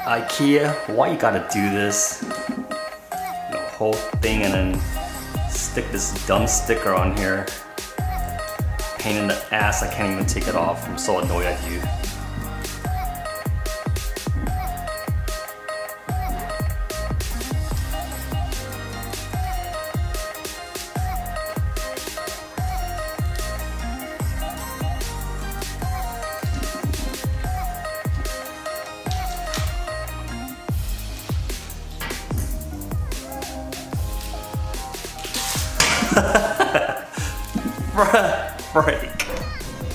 IKEA, why you gotta do this? The whole thing and then stick this dumb sticker on here. Pain in the ass, I can't even take it off. I'm so annoyed at you. Break.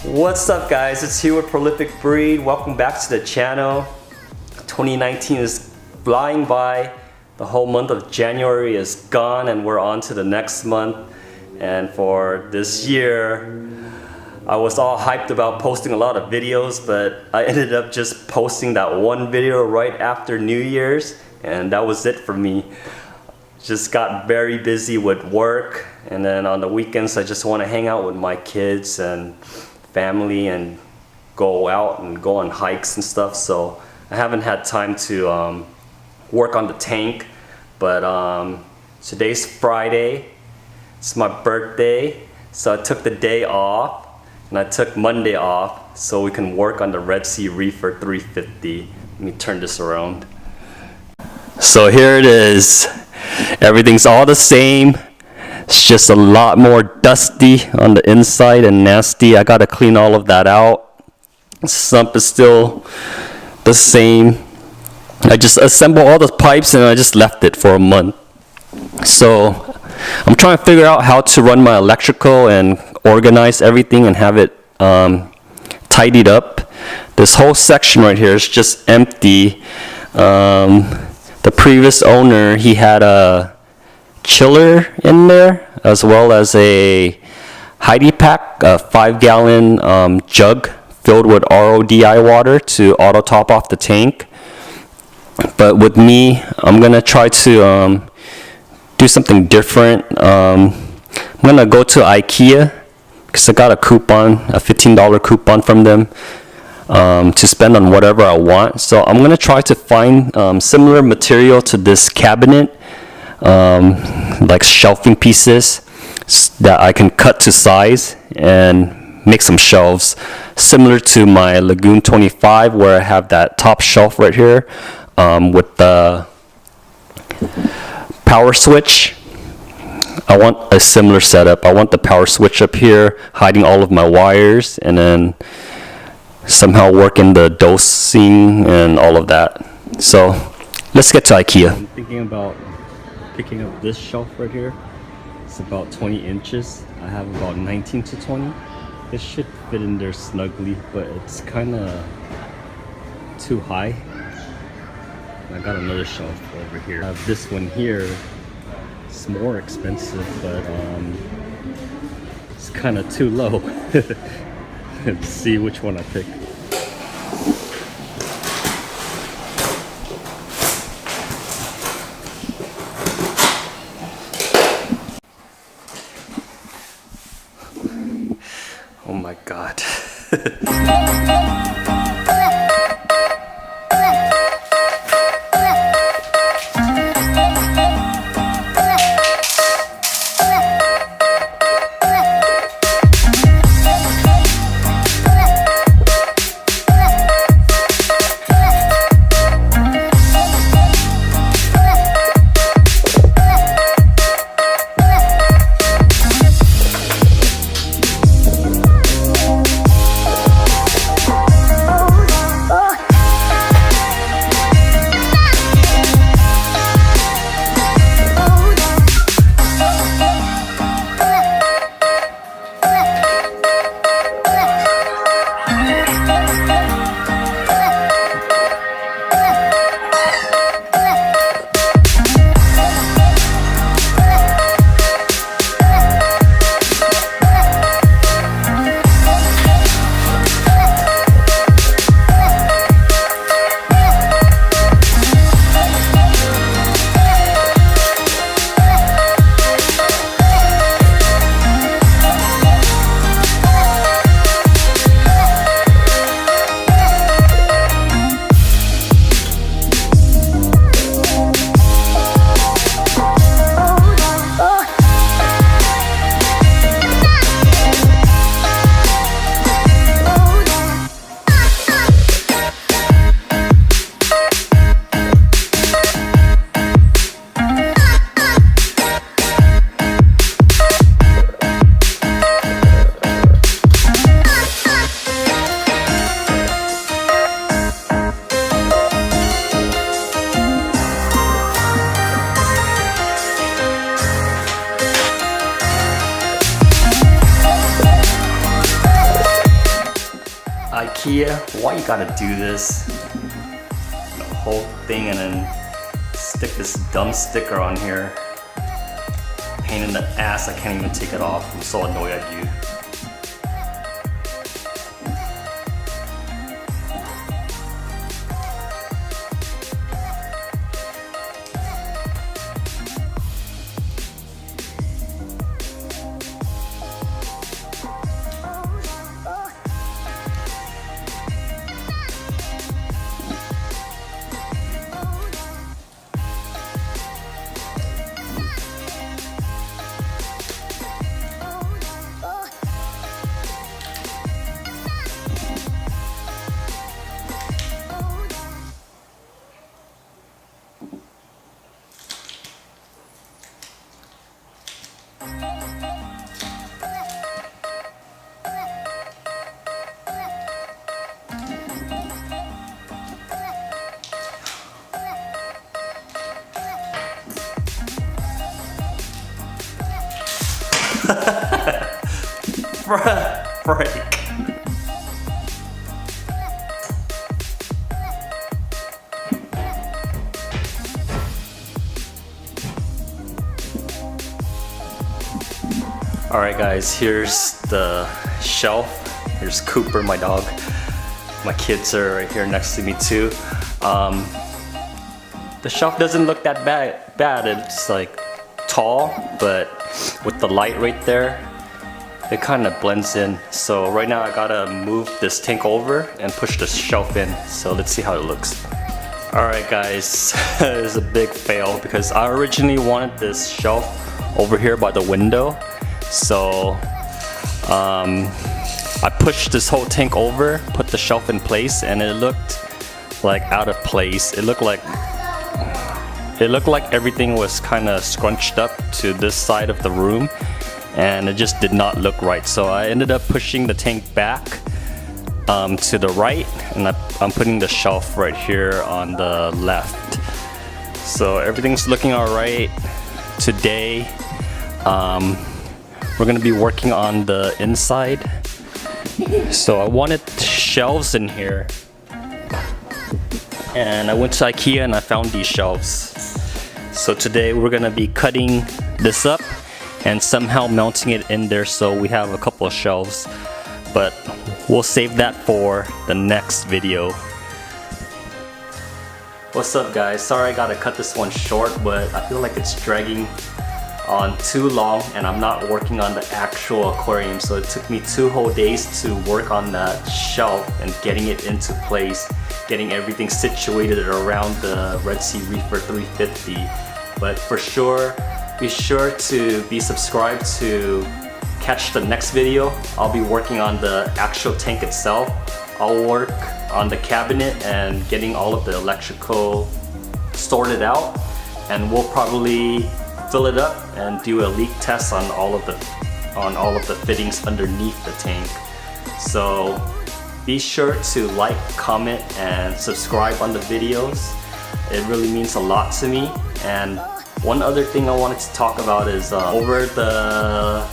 What's up guys, it's Hugh with Prolific Breed. Welcome back to the channel. 2019 is flying by. The whole month of January is gone and we're on to the next month. And for this year, I was all hyped about posting a lot of videos, but I ended up just posting that one video right after New Year's, and that was it for me. Just got very busy with work, and then on the weekends I just want to hang out with my kids and family and go out and go on hikes and stuff. So I haven't had time to work on the tank, but today's Friday, it's my birthday, so I took the day off and I took Monday off so we can work on the Red Sea Reefer 350. Let me turn this around. So here it is. Everything's all the same. It's just a lot more dusty on the inside and nasty. I gotta clean all of that out. Sump is still the same. I just assembled all the pipes and I just left it for a month. So I'm trying to figure out how to run my electrical and organize everything and have it tidied up. This whole section right here is just empty. The previous owner, he had a chiller in there as well as a Heidi pack, a 5-gallon jug filled with RODI water to auto top off the tank. But with me, I'm gonna try to do something different. I'm gonna go to IKEA because I got a coupon, a $15 coupon from them. To spend on whatever I want. So I'm gonna try to find similar material to this cabinet, like shelving pieces that I can cut to size and make some shelves similar to my Lagoon 25, where I have that top shelf right here with the power switch. I want a similar setup. I want the power switch up here hiding all of my wires, and then somehow working the dosing and all of that. So let's get to IKEA. I'm thinking about picking up this shelf right here. It's about 20 inches. I have about 19 to 20. It should fit in there snugly, but it's kind of too high. I got another shelf over here. I have this one here. It's more expensive, but it's kind of too low. Let's see which one I pick. Oh my God. IKEA, why you gotta do this? The whole thing and then stick this dumb sticker on here. Pain in the ass, I can't even take it off. I'm so annoyed at you. Break. Alright guys, here's the shelf. Here's Cooper, my dog. My kids are right here next to me too. The shelf doesn't look that bad. It's like tall, but with the light right there, it kind of blends in. So right now I gotta move this tank over and push the shelf in. So let's see how it looks. Alright guys, it was a big fail because I originally wanted this shelf over here by the window. So I pushed this whole tank over, put the shelf in place, and it looked like out of place. It looked like everything was kind of scrunched up to this side of the room, and it just did not look right. So I ended up pushing the tank back to the right, and I'm putting the shelf right here on the left. So everything's looking all right. Today we're gonna be working on the inside. So I wanted shelves in here, and I went to IKEA and I found these shelves. So today we're gonna be cutting this up and somehow mounting it in there so we have a couple of shelves, but we'll save that for the next video. What's up guys? Sorry I gotta cut this one short, but I feel like it's dragging on too long and I'm not working on the actual aquarium. So it took me 2 whole days to work on that shelf and getting it into place, getting everything situated around the Red Sea Reefer 350. But for sure, be sure to be subscribed to catch the next video. I'll be working on the actual tank itself. I'll work on the cabinet and getting all of the electrical sorted out, and we'll probably fill it up and do a leak test on all of the fittings underneath the tank. So be sure to like, comment, and subscribe on the videos. It really means a lot to me. And one other thing I wanted to talk about is over the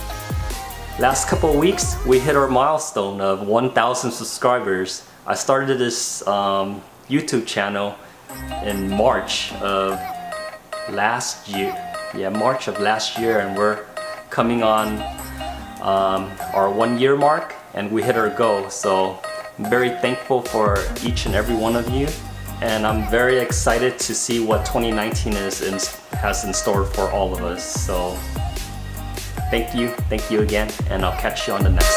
last couple of weeks we hit our milestone of 1,000 subscribers. I started this YouTube channel in March of last year. Yeah, March of last year, and we're coming on our 1 year mark, and we hit our goal. So I'm very thankful for each and every one of you, and I'm very excited to see what 2019 has in store for all of us. So thank you again, and I'll catch you on the next